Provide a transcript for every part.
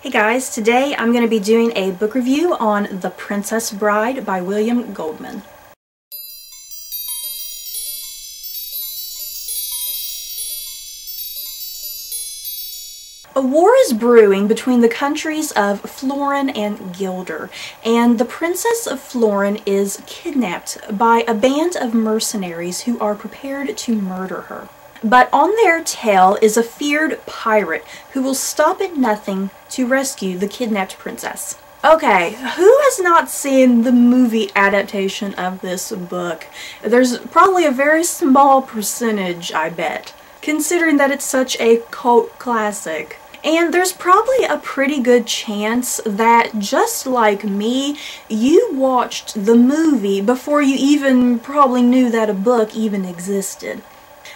Hey guys, today I'm going to be doing a book review on The Princess Bride by William Goldman. A war is brewing between the countries of Florin and Gilder, and the Princess of Florin is kidnapped by a band of mercenaries who are prepared to murder her. But on their tail is a feared pirate who will stop at nothing to rescue the kidnapped princess. Okay, who has not seen the movie adaptation of this book? There's probably a very small percentage, I bet, considering that it's such a cult classic. And there's probably a pretty good chance that, just like me, you watched the movie before you even probably knew that a book even existed.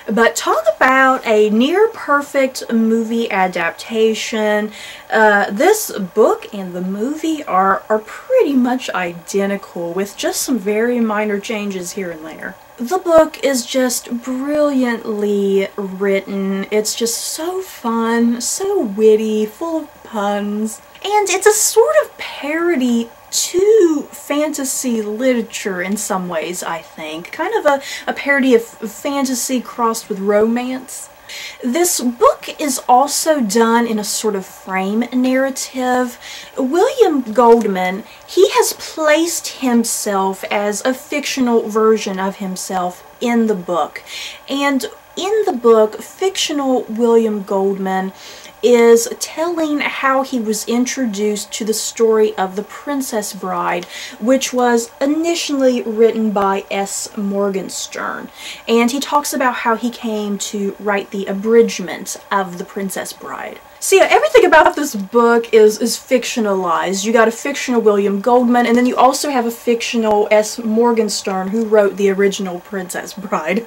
But talk about a near-perfect movie adaptation. This book and the movie are pretty much identical, with just some very minor changes here and there. The book is just brilliantly written. It's just so fun, so witty, full of puns. And it's a sort of parody to fantasy literature in some ways, I think. Kind of a parody of fantasy crossed with romance. This book is also done in a sort of frame narrative. William Goldman, he has placed himself as a fictional version of himself in the book. And in the book, fictional William Goldman is telling how he was introduced to the story of The Princess Bride, which was initially written by S. Morgenstern. And he talks about how he came to write the abridgment of The Princess Bride. So yeah, everything about this book is fictionalized. You got a fictional William Goldman, and then you also have a fictional S. Morgenstern who wrote the original Princess Bride.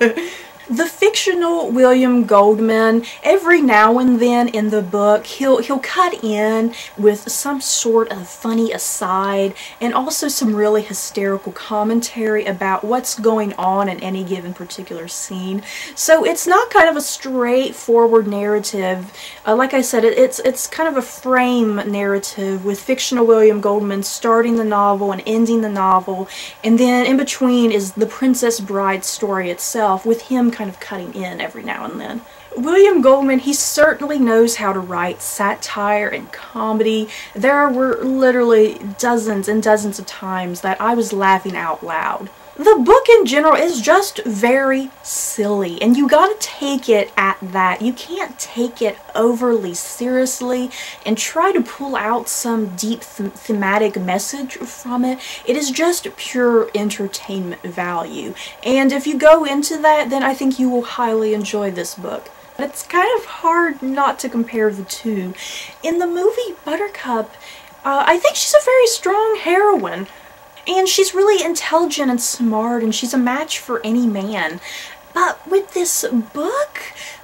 The fictional William Goldman, every now and then in the book, he'll cut in with some sort of funny aside and also some really hysterical commentary about what's going on in any given particular scene. So it's not kind of a straightforward narrative. Like I said, it's kind of a frame narrative with fictional William Goldman starting the novel and ending the novel, and then in between is the Princess Bride story itself, with him kind of cutting in every now and then. William Goldman, he certainly knows how to write satire and comedy. There were literally dozens and dozens of times that I was laughing out loud. The book in general is just very silly, and you gotta take it at that. You can't take it overly seriously and try to pull out some deep thematic message from it. It is just pure entertainment value. And if you go into that, then I think you will highly enjoy this book. But it's kind of hard not to compare the two. In the movie Buttercup, I think she's a very strong heroine. And she's really intelligent and smart, and she's a match for any man. But with this book,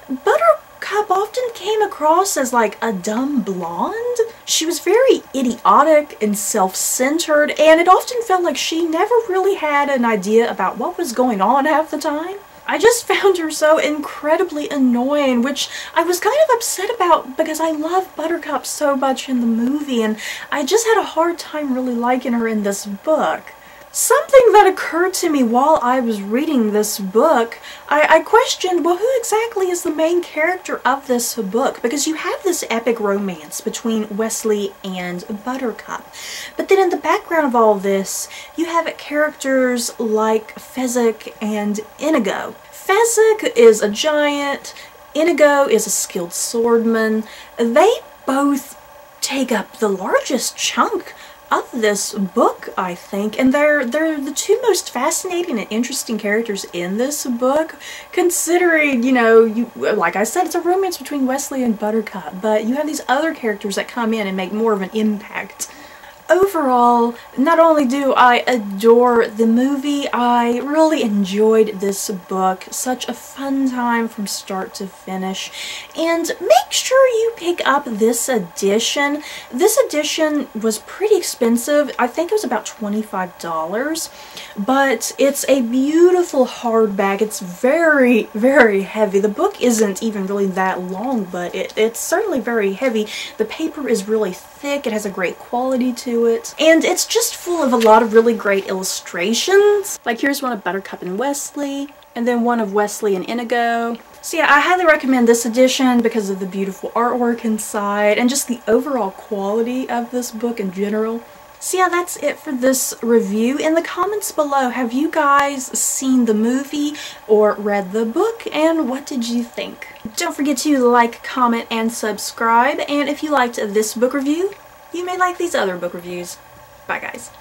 Buttercup often came across as like a dumb blonde. She was very idiotic and self-centered, and it often felt like she never really had an idea about what was going on half the time. I just found her so incredibly annoying, which I was kind of upset about because I love Buttercup so much in the movie, and I just had a hard time really liking her in this book. Something that occurred to me while I was reading this book, I questioned, well, who exactly is the main character of this book? Because you have this epic romance between Wesley and Buttercup. But then in the background of all this, you have characters like Fezzik and Inigo. Fezzik is a giant, Inigo is a skilled swordman. They both take up the largest chunk of this book, I think, and they're the two most fascinating and interesting characters in this book, considering, you know, like I said, it's a romance between Wesley and Buttercup, but you have these other characters that come in and make more of an impact. overall, not only do I adore the movie, I really enjoyed this book. Such a fun time from start to finish. And make sure you pick up this edition. This edition was pretty expensive. I think it was about $25. But it's a beautiful hardback. It's very, very heavy. The book isn't even really that long, but it's certainly very heavy. The paper is really thick. It has a great quality to it. And it's just full of a lot of really great illustrations. Like here's one of Buttercup and Wesley, and then one of Wesley and Inigo. So yeah, I highly recommend this edition because of the beautiful artwork inside and just the overall quality of this book in general. So yeah, that's it for this review. In the comments below, have you guys seen the movie or read the book, and what did you think? Don't forget to like, comment, and subscribe, and if you liked this book review, you may like these other book reviews. Bye guys.